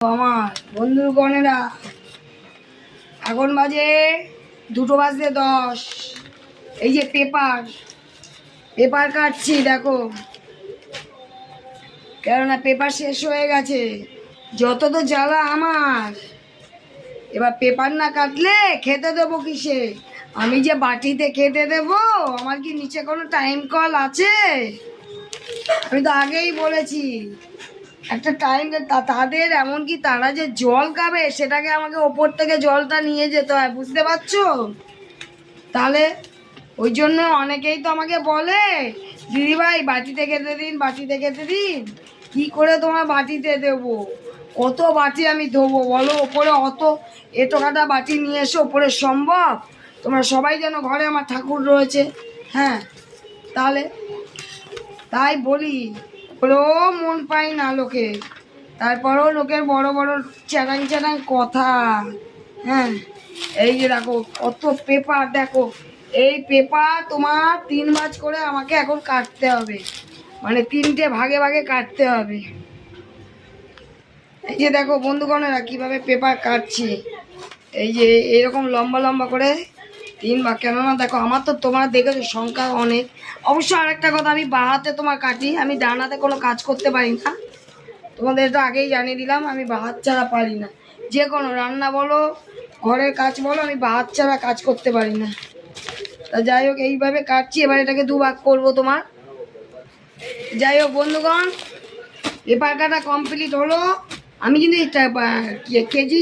আমার বন্ধুগণেরা, এখন বাজে 2:10। এই যে পেপার কাটছি, দেখো, কেননা পেপার শেষ হয়ে গেছে। যত তো জ্বালা আমার। এবার পেপার না কাটলে খেতে দেবো কিসে? আমি যে বাটিতে খেতে দেবো, আমার কি নিচে কোনো টাইম কল আছে? আমি তো আগেই বলেছি একটা টাইম, তাদের এমনকি তারা যে জল খাবে সেটাকে আমাকে ওপর থেকে জলটা নিয়ে যেতে হয়, বুঝতে পারছো? তাহলে ওই জন্য অনেকেই তো আমাকে বলে, দিদিভাই বাটিতে খেতে দিন, বাটিতে খেতে দিন। কী করে তোমার বাটিতে দেবো? কত বাটি আমি ধোবো বলো? ওপরে অত এতকাটা বাটি নিয়ে এসে ওপরে সম্ভব? তোমরা সবাই যেন ঘরে আমার ঠাকুর রয়েছে। হ্যাঁ, তাহলে তাই বলি, ওরও মন পাই না লোকে, তারপরেও লোকের বড় বড় চ্যাটাং চ্যাটাং কথা। হ্যাঁ, এই যে দেখো কত পেপার, দেখো এই পেপার তোমার 3 ভাঁজ করে আমাকে এখন কাটতে হবে, মানে 3টে ভাগে ভাগে কাটতে হবে। এই যে দেখো বন্ধুগণেরা কীভাবে পেপার কাটছি, এই যে এরকম লম্বা লম্বা করে 3 ভাগ। কেননা দেখো আমার তো, তোমরা দেখেছো সংখ্যা অনেক। অবশ্য আরেকটা কথা, আমি বাঁ হাতে তোমার কাটি, আমি ডান হাতে কোনো কাজ করতে পারি না। তোমাদের তো আগেই জানিয়ে দিলাম, আমি বাঁ হাত ছাড়া পারি না। যে কোনো রান্না বলো, ঘরের কাজ বলো, আমি বাঁ হাত ছাড়া কাজ করতে পারি না। তা যাই হোক, এইভাবে কাটছি। এবার এটাকে 2 ভাগ করবো তোমার। যাই হোক বন্ধুগণ, পেপার কাটা কমপ্লিট হলো। আমি কিন্তু এটা কেজি